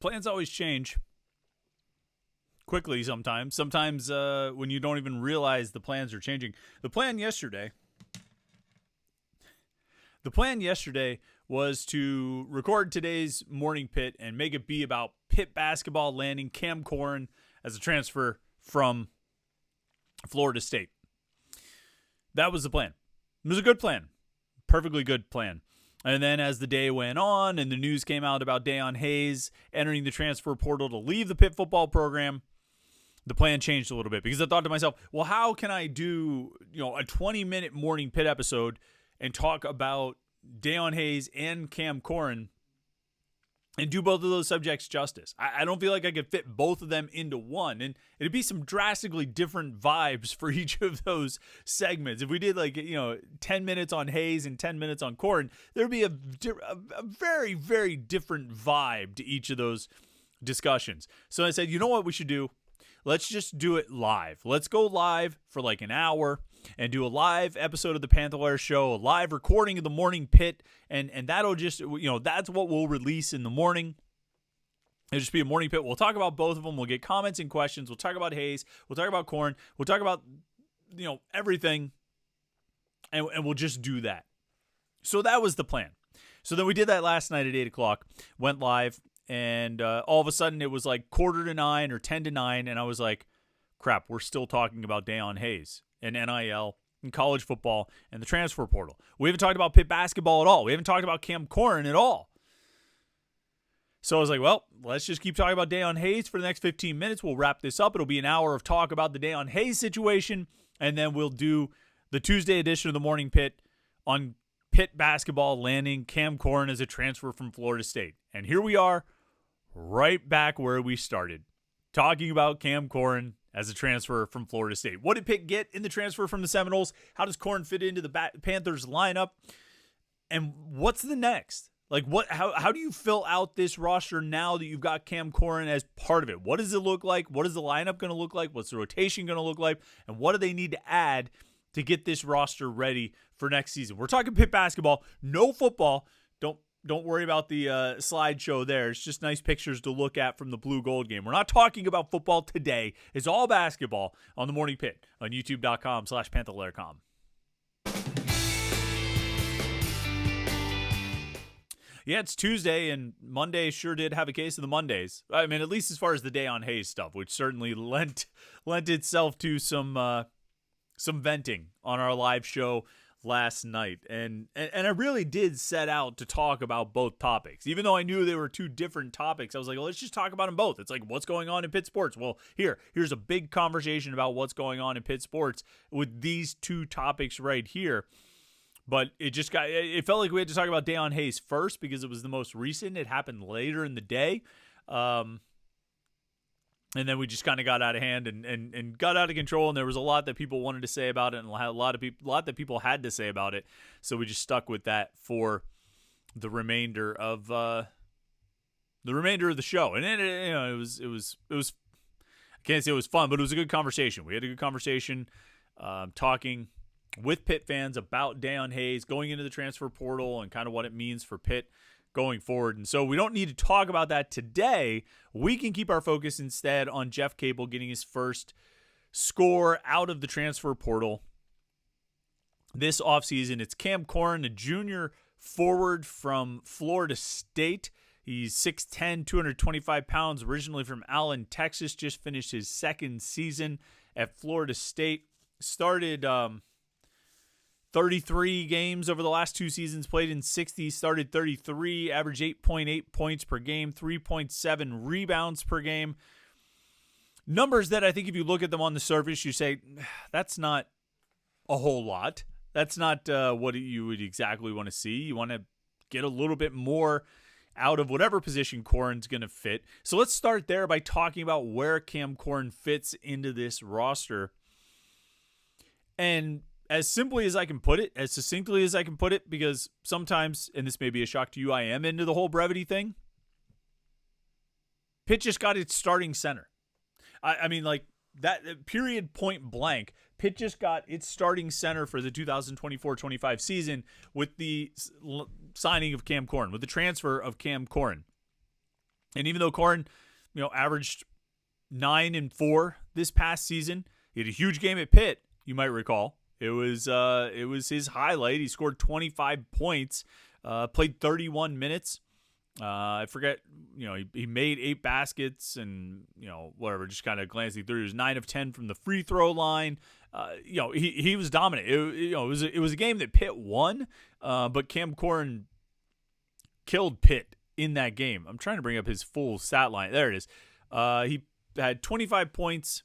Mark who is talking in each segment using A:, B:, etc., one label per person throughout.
A: plans always change quickly sometimes. Sometimes when you don't even realize the plans are changing. The plan yesterday was to record today's Morning Pitt and make it be about Pitt basketball landing Cam Corin as a transfer from Florida State. That was the plan. It was a good plan. Perfectly good plan. And then as the day went on and the news came out about Deion Hayes entering the transfer portal to leave the Pitt football program, the plan changed a little bit because I thought to myself, well, how can I do, a 20-minute Morning Pitt episode and talk about Deion Hayes and Cam Corin and do both of those subjects justice? I don't feel like I could fit both of them into one, and it'd be some drastically different vibes for each of those segments. If we did 10 minutes on Hayes and 10 minutes on Corin, there'd be a very, very different vibe to each of those discussions. So I said, you know what we should do? Let's just do it live. Let's go live for like an hour and do a live episode of the Panther-Lair show, a live recording of the Morning Pitt, and that'll just, that's what we'll release in the morning. It'll just be a Morning Pitt. We'll talk about both of them. We'll get comments and questions. We'll talk about Hayes. We'll talk about Corin. We'll talk about, everything, and we'll just do that. So that was the plan. So then we did that last night at 8 o'clock, went live, and all of a sudden it was like 8:45 or 10:50, and I was like, crap, we're still talking about Deion Hayes and NIL and college football and the transfer portal. We haven't talked about Pitt basketball at all. We haven't talked about Cam Corin at all. So I was like, well, let's just keep talking about Deion Hayes for the next 15 minutes. We'll wrap this up. It'll be an hour of talk about the Deion Hayes situation, and then we'll do the Tuesday edition of the Morning Pitt on Pitt basketball landing Cam Corin as a transfer from Florida State. And here we are, right back where we started, talking about Cam Corin as a transfer from Florida State. What did Pitt get in the transfer from the Seminoles? How does Corin fit into the Panthers lineup? And what's the next? How do you fill out this roster now that you've got Cam Corin as part of it? What does it look like? What is the lineup going to look like? What's the rotation going to look like? And what do they need to add to get this roster ready for next season? We're talking Pitt basketball, no football. Don't worry about the slideshow there. It's just nice pictures to look at from the blue gold game. We're not talking about football today. It's all basketball on the Morning Pitt on youtube.com/Panther-Lair.com. Yeah, it's Tuesday, and Monday sure did have a case of the Mondays. I mean, at least as far as the Deion Hayes stuff, which certainly lent itself to some venting on our live show last night. And I really did set out to talk about both topics. Even though I knew they were two different topics, I was like, well, let's just talk about them both. It's like, what's going on in Pitt sports? Well, here's a big conversation about what's going on in Pitt sports with these two topics right here. But it felt like we had to talk about Deion Hayes first because it was the most recent. It happened later in the day. And then we just kind of got out of hand and got out of control, and there was a lot that people wanted to say about it, and a lot that people had to say about it. So we just stuck with that for the remainder of the show. And it was I can't say it was fun, but it was a good conversation. We had a good conversation talking with Pitt fans about Deion Hayes going into the transfer portal and kind of what it means for Pitt going forward. And so we don't need to talk about that today. We can keep our focus instead on Jeff Capel getting his first score out of the transfer portal this offseason. It's Cam Corin, a junior forward from Florida State. He's 6'10", 225 pounds, originally from Allen, Texas. Just finished his second season at Florida State. Started 33 games over the last two seasons, played in 60, started 33, averaged 8.8 points per game, 3.7 rebounds per game. Numbers that I think if you look at them on the surface, you say, that's not a whole lot. That's not what you would exactly want to see. You want to get a little bit more out of whatever position Corin's going to fit. So let's start there by talking about where Cam Corin fits into this roster. And as simply as I can put it, as succinctly as I can put it, because sometimes, and this may be a shock to you, I am into the whole brevity thing. Pitt just got its starting center. I mean, like, that period point blank, Pitt just got its starting center for the 2024-25 season with the signing of Cam Corin, with the transfer of Cam Corin. And even though Corin, averaged 9 and 4 this past season, he had a huge game at Pitt, you might recall. It was his highlight. He scored 25 points, played 31 minutes. I forget, he made 8 baskets and, whatever, just kind of glancing through. He was 9 of 10 from the free throw line. He was dominant. It was a game that Pitt won, but Cam Corrin killed Pitt in that game. I'm trying to bring up his full stat line. There it is. He had 25 points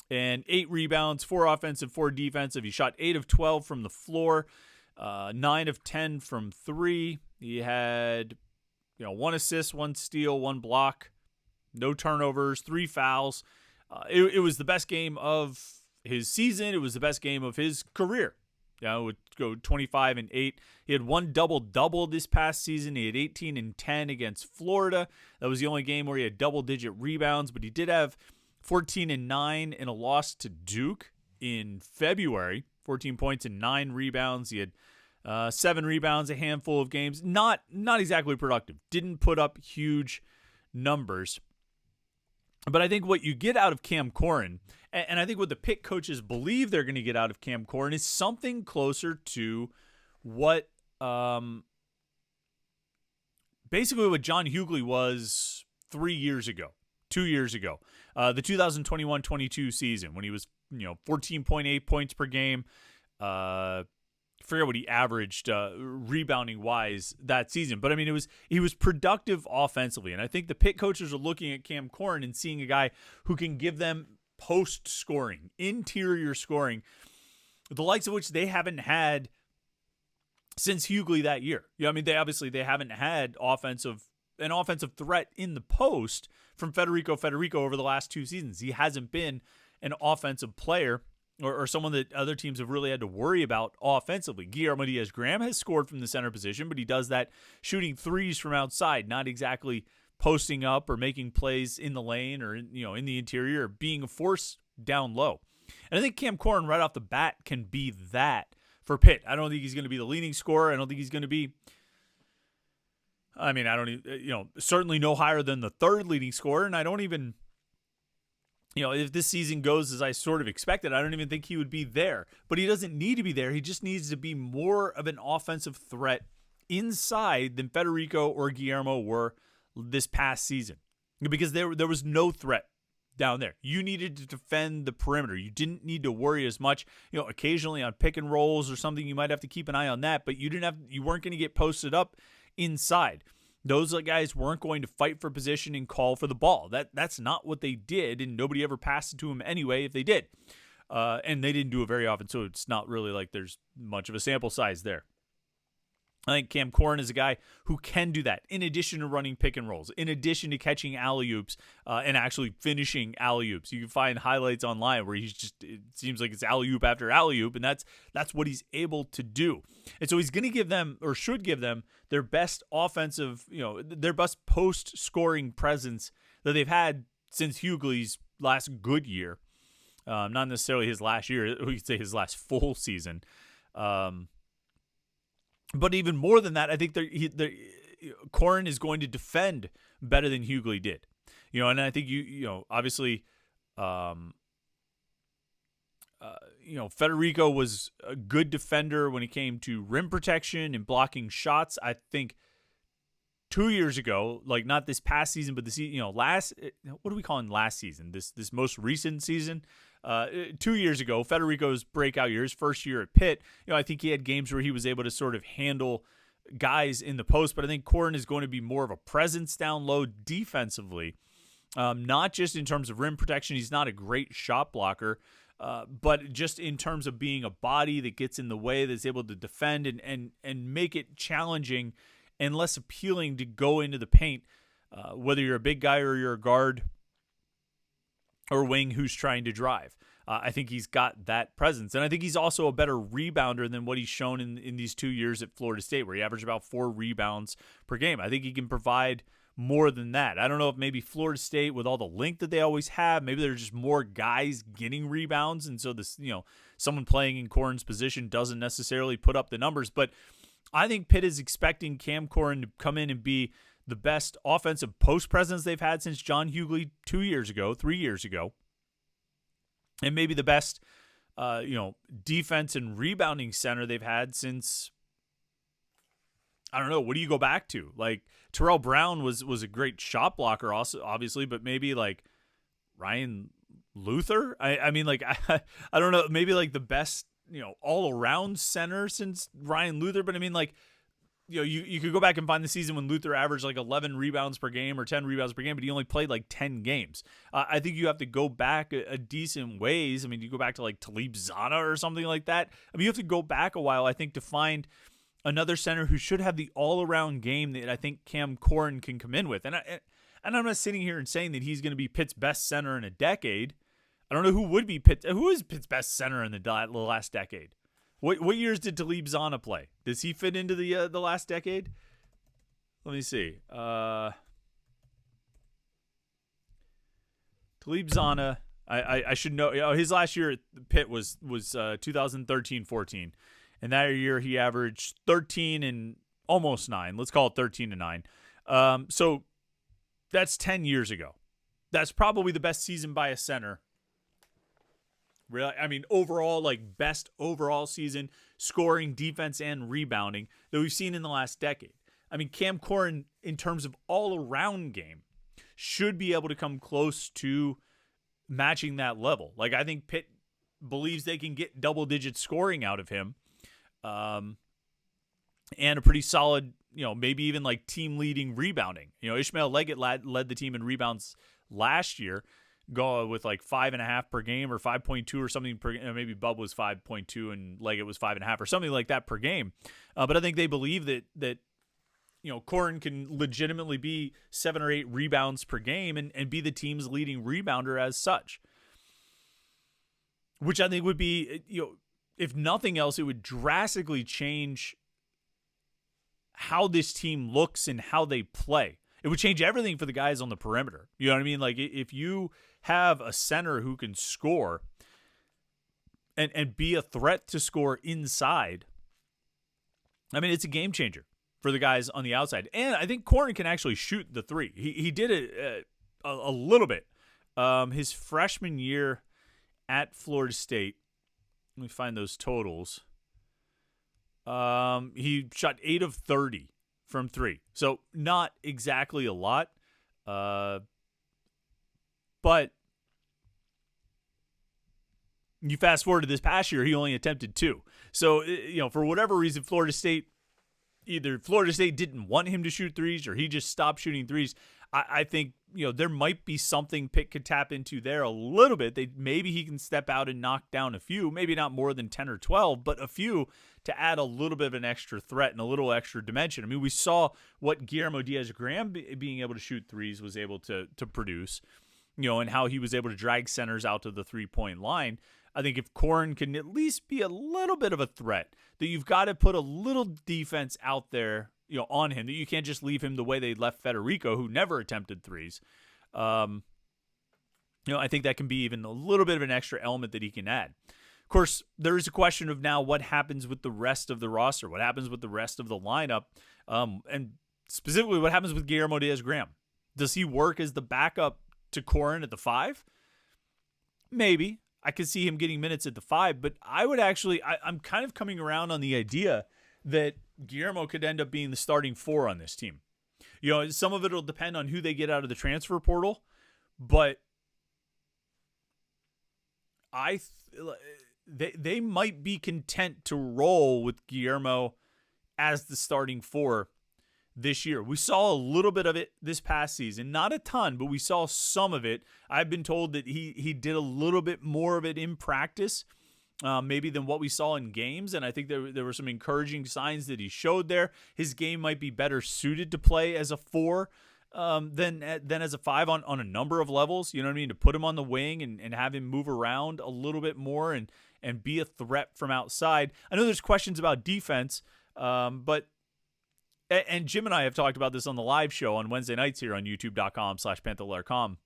A: and 8 rebounds, 4 offensive, 4 defensive. He shot 8 of 12 from the floor, 9 of 10 from 3. He had 1 assist, 1 steal, 1 block, no turnovers, 3 fouls. It was the best game of his season. It was the best game of his career. Would go 25 and 8. He had 1 double-double this past season. He had 18 and 10 against Florida. That was the only game where he had double-digit rebounds, but he did have 14 and 9 in a loss to Duke in February. 14 points and 9 rebounds. He had 7 rebounds, a handful of games. Not exactly productive. Didn't put up huge numbers. But I think what you get out of Cam Corin, and I think what the Pitt coaches believe they're going to get out of Cam Corin, is something closer to what basically what John Hughley was 3 years ago, 2 years ago, the 2021-22 season when he was 14.8 points per game. I forget what he averaged rebounding wise that season, but I mean he was productive offensively, and I think the Pitt coaches are looking at Cam Corin and seeing a guy who can give them post scoring, interior scoring, the likes of which they haven't had since Hughley that year. They haven't had an offensive threat in the post from Federico over the last 2 seasons. He hasn't been an offensive player or someone that other teams have really had to worry about offensively. Guillermo Diaz-Graham has scored from the center position, but he does that shooting threes from outside, not exactly posting up or making plays in the lane or in the interior or being a force down low. And I think Cam Corin right off the bat can be that for Pitt. I don't think he's going to be the leading scorer. I don't think he's going to be, certainly no higher than the 3rd leading scorer, and I don't even, if this season goes as I sort of expected, I don't even think he would be there. But he doesn't need to be there. He just needs to be more of an offensive threat inside than Federico or Guillermo were this past season. Because there was no threat down there. You needed to defend the perimeter. You didn't need to worry as much. Occasionally on pick and rolls or something, you might have to keep an eye on that. But you weren't going to get posted up inside. Those guys weren't going to fight for position and call for the ball. That's not what they did, and nobody ever passed it to him anyway if they did. And they didn't do it very often, so it's not really like there's much of a sample size there. I think Cam Corin is a guy who can do that, in addition to running pick and rolls, in addition to catching alley-oops and actually finishing alley-oops. You can find highlights online where it seems like it's alley-oop after alley-oop, and that's what he's able to do. And so he's going to give them, or should give them, their best offensive, their best post-scoring presence that they've had since Hughley's last good year. Not necessarily his last year, we could say his last full season. But even more than that, I think Corin is going to defend better than Hughley did. And I think obviously, Federico was a good defender when it came to rim protection and blocking shots. I think 2 years ago, like not this past season, but what are we calling last season? This most recent season. 2 years ago, Federico's breakout year, his first year at Pitt, I think he had games where he was able to sort of handle guys in the post, but I think Corin is going to be more of a presence down low defensively, not just in terms of rim protection. He's not a great shot blocker, but just in terms of being a body that gets in the way, that's able to defend and make it challenging and less appealing to go into the paint, whether you're a big guy or you're a guard or wing who's trying to drive. I think he's got that presence. And I think he's also a better rebounder than what he's shown in these 2 years at Florida State, where he averaged about 4 rebounds per game. I think he can provide more than that. I don't know if maybe Florida State, with all the length that they always have, maybe there's just more guys getting rebounds. And so this, someone playing in Corin's position doesn't necessarily put up the numbers. But I think Pitt is expecting Cam Corin to come in and be the best offensive post presence they've had since John Hughley 3 years ago, and maybe the best, defense and rebounding center they've had since, I don't know, what do you go back to? Like, Terrell Brown was a great shot blocker also, obviously, but maybe like Ryan Luther? I mean, like, I don't know, maybe like the best, all-around center since Ryan Luther, but I mean, like, you could go back and find the season when Luther averaged like 11 rebounds per game or 10 rebounds per game, but he only played like 10 games. I think you have to go back a decent ways. I mean, you go back to like Talib Zana or something like that. I mean, you have to go back a while, I think, to find another center who should have the all-around game that I think Cam Corin can come in with. And I'm not sitting here and saying that he's going to be Pitt's best center in a decade. I don't know who is Pitt's best center in the last decade. What years did Talib Zana play? Does he fit into the last decade? Let me see. Talib Zana, I should know. His last year at Pitt was 2013-14, and that year he averaged 13 and almost 9. Let's call it 13 and 9. So that's 10 years ago. That's probably the best season by a center. Really, I mean, overall, like best overall season, scoring, defense, and rebounding that we've seen in the last decade. I mean, Cam Corin, in terms of all-around game, should be able to come close to matching that level. Like, I think Pitt believes they can get double-digit scoring out of him, and a pretty solid, maybe even like team-leading rebounding. Ishmael Leggett led the team in rebounds last year, go with like 5.5 per game or 5.2 or something per. Maybe Bub was 5.2 and Leggett was 5.5 or something like that per game. But I think they believe that Corin can legitimately be 7 or 8 rebounds per game and be the team's leading rebounder as such. Which I think would be, if nothing else, it would drastically change how this team looks and how they play. It would change everything for the guys on the perimeter. You know what I mean? Like, if you have a center who can score and be a threat to score inside, I mean, it's a game changer for the guys on the outside. And I think Corin can actually shoot the three. He did it a little bit. His freshman year at Florida State, let me find those totals. He shot 8 of 30 from 3. So not exactly a lot. But you fast forward to this past year, he only attempted 2. So, for whatever reason, Florida State didn't want him to shoot threes or he just stopped shooting threes. I think, there might be something Pitt could tap into there a little bit. Maybe he can step out and knock down a few, maybe not more than 10 or 12, but a few to add a little bit of an extra threat and a little extra dimension. I mean, we saw what Guillermo Diaz-Graham being able to shoot threes was able to produce, and how he was able to drag centers out to the three-point line. I think if Corin can at least be a little bit of a threat, that you've got to put a little defense out there, on him, that you can't just leave him the way they left Federico, who never attempted threes. I think that can be even a little bit of an extra element that he can add. Of course, there is a question of now what happens with the rest of the roster, what happens with the rest of the lineup, and specifically what happens with Guillermo Diaz-Graham. Does he work as the backup to Corin at the 5? Maybe. I could see him getting minutes at the 5, but I'm kind of coming around on the idea that Guillermo could end up being the starting 4 on this team. Some of it will depend on who they get out of the transfer portal, but they might be content to roll with Guillermo as the starting 4 this year. We saw a little bit of it this past season, not a ton, but we saw some of it. I've been told that he did a little bit more of it in practice, maybe than what we saw in games, and I think there were some encouraging signs that he showed there. His game might be better suited to play as a 4 than as a 5 on a number of levels. You know what I mean? To put him on the wing and have him move around a little bit more and be a threat from outside. I know there's questions about defense, but and Jim and I have talked about this on the live show on Wednesday nights here on youtube.com/Panther-Lair.com.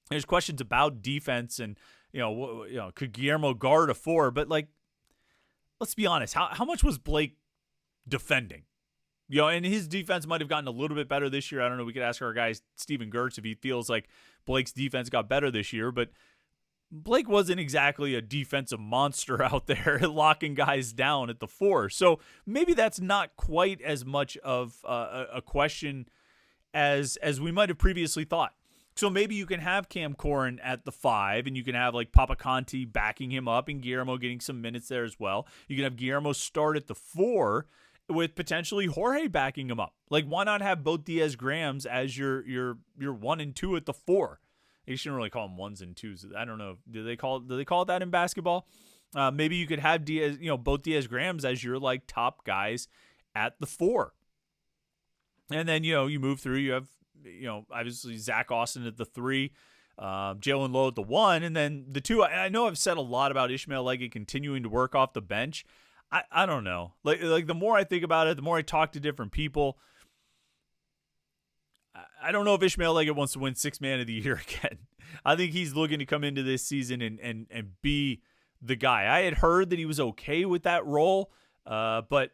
A: There's questions about defense and, could Guillermo guard a 4? But, let's be honest. How much was Blake defending And his defense might have gotten a little bit better this year. I don't know. We could ask our guy, Steven Gertz, if he feels like Blake's defense got better this year. But Blake wasn't exactly a defensive monster out there locking guys down at the 4. So maybe that's not quite as much of a question as we might have previously thought. So maybe you can have Cam Corin at the 5, and you can have like Papa Conti backing him up and Guillermo getting some minutes there as well. You can have Guillermo start at the 4 with potentially Jorge backing him up. Like, why not have both Diaz-Grahams as your 1 and 2 at the 4? You shouldn't really call them 1s and 2s. I don't know. Do they call it that in basketball? Maybe you could have both Diaz-Grahams as your like top guys at the 4. And then, you move through, you have, obviously Zach Austin at the 3, Jalen Lowe at the 1, and then the 2. I know I've said a lot about Ishmael Leggett continuing to work off the bench. I don't know. Like the more I think about it, the more I talk to different people, I don't know if Ishmael Leggett wants to win 6th Man of the Year again. I think he's looking to come into this season and be the guy. I had heard that he was okay with that role, but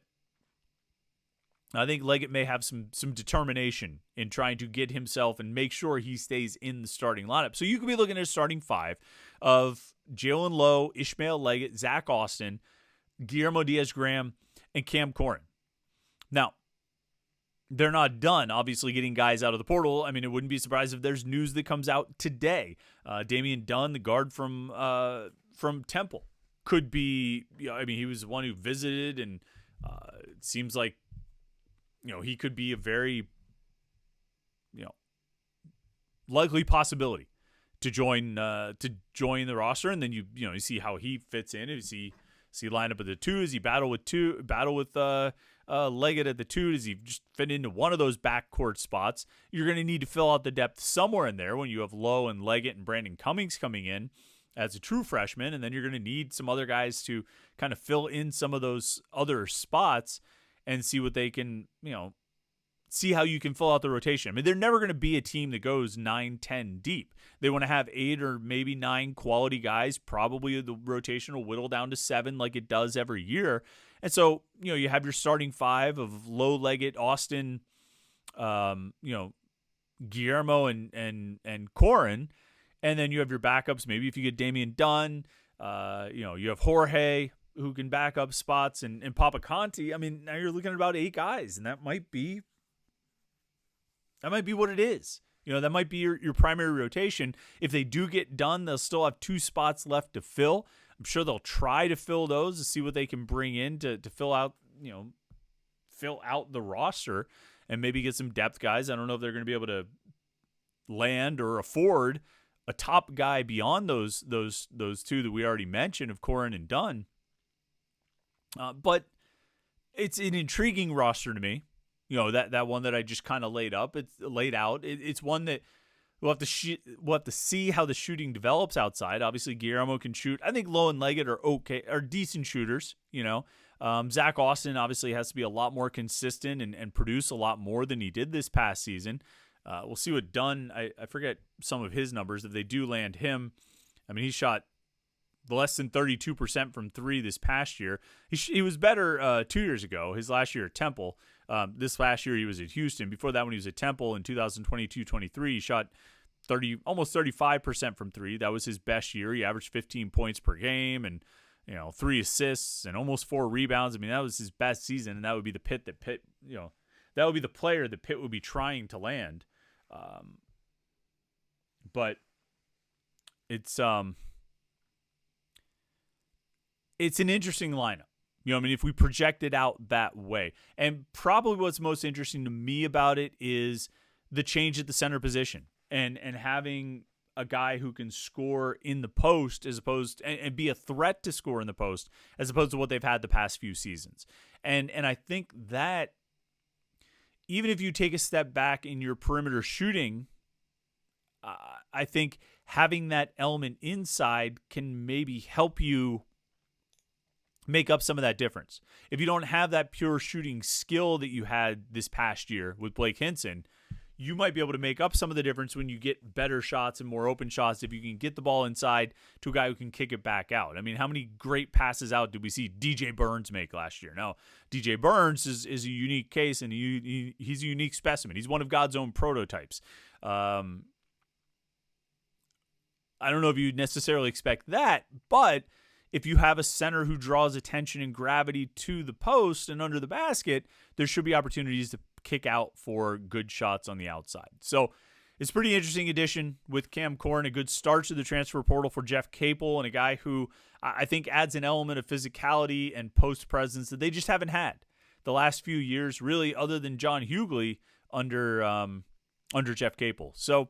A: I think Leggett may have some determination in trying to get himself and make sure he stays in the starting lineup. So you could be looking at a starting 5 of Jalen Lowe, Ishmael Leggett, Zach Austin, Guillermo Diaz-Graham, and Cam Corin. Now, they're not done, obviously, getting guys out of the portal. I mean, it wouldn't be surprised if there's news that comes out today. Damian Dunn, the guard from Temple, could be, he was the one who visited, and it seems like, he could be a very, likely possibility to join the roster. And then you see how he fits in. Is he line up at the 2? Does he battle with Leggett at the 2? Does he just fit into one of those backcourt spots? You're going to need to fill out the depth somewhere in there when you have Lowe and Leggett and Brandon Cummings coming in as a true freshman. And then you're going to need some other guys to kind of fill in some of those other spots and see what they can, see how you can fill out the rotation. I mean, they're never going to be a team that goes 9-10 deep. They want to have 8 or maybe 9 quality guys. Probably the rotation will whittle down to 7 like it does every year. And so, you have your starting 5 of Lowe, Leggett, Austin, Guillermo and Corin. And then you have your backups. Maybe if you get Damian Dunn, you have Jorge, who can back up spots, and Papa Conti. I mean, now you're looking at about 8 guys, and that might be what it is. That might be your primary rotation. If they do get done, they'll still have 2 spots left to fill. I'm sure they'll try to fill those to see what they can bring in to fill out the roster and maybe get some depth guys. I don't know if they're going to be able to land or afford a top guy beyond those 2 that we already mentioned of Corin and Dunn. But it's an intriguing roster to me. That one that I just kind of laid out. It's one that we'll have to see how the shooting develops outside. Obviously, Guillermo can shoot. I think Lowe and Leggett are decent shooters. Zach Austin obviously has to be a lot more consistent and produce a lot more than he did this past season. We'll see what Dunn. I forget some of his numbers. If they do land him, I mean, he shot less than 32% from 3 this past year. He was better 2 years ago, his last year at Temple. This last year he was at Houston. Before that, when he was at Temple in 2022-23, he shot almost 35% from 3. That was his best year. He averaged 15 points per game and 3 assists and almost 4 rebounds. I mean, that was his best season, and that would be the Pitt that would be the player that Pitt would be trying to land. But it's an interesting lineup. If we project it out that way. And probably what's most interesting to me about it is the change at the center position and having a guy who can score in the post as opposed and be a threat to score in the post as opposed to what they've had the past few seasons. And I think that even if you take a step back in your perimeter shooting, I think having that element inside can maybe help you make up some of that difference. If you don't have that pure shooting skill that you had this past year with Blake Hinson, you might be able to make up some of the difference when you get better shots and more open shots if you can get the ball inside to a guy who can kick it back out. I mean, how many great passes out did we see DJ Burns make last year? Now, DJ Burns is a unique case, and he's a unique specimen. He's one of God's own prototypes. I don't know if you necessarily expect that, but if you have a center who draws attention and gravity to the post and under the basket, there should be opportunities to kick out for good shots on the outside. So it's a pretty interesting addition with Cam Corin, a good start to the transfer portal for Jeff Capel, and a guy who I think adds an element of physicality and post presence that they just haven't had the last few years, really, other than John Hughley under Jeff Capel. So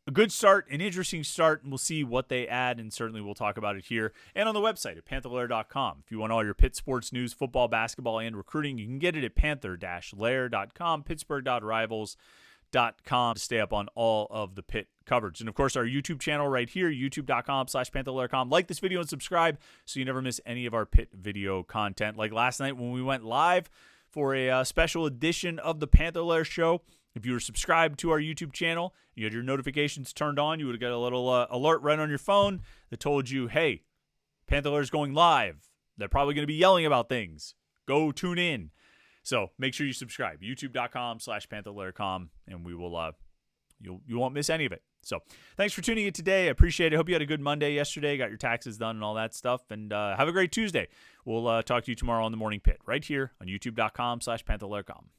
A: a good start, an interesting start, and we'll see what they add, and certainly we'll talk about it here and on the website at Panther-Lair.com. If you want all your Pitt sports news, football, basketball, and recruiting, you can get it at Panther-Lair.com, Pittsburgh.rivals.com to stay up on all of the Pitt coverage. And, of course, our YouTube channel right here, youtube.com/Panther-Lair.com. Like this video and subscribe so you never miss any of our Pitt video content. Like last night when we went live for a special edition of the Panther-Lair Show, if you were subscribed to our YouTube channel, you had your notifications turned on, you would have got a little alert right on your phone that told you, hey, Panther-Lair's going live. They're probably going to be yelling about things. Go tune in. So make sure you subscribe. YouTube.com/Panther-Lair.com, and we will you won't miss any of it. So thanks for tuning in today. I appreciate it. Hope you had a good Monday yesterday, got your taxes done and all that stuff, and have a great Tuesday. We'll talk to you tomorrow on the Morning Pit right here on YouTube.com/Panther-Lair.com.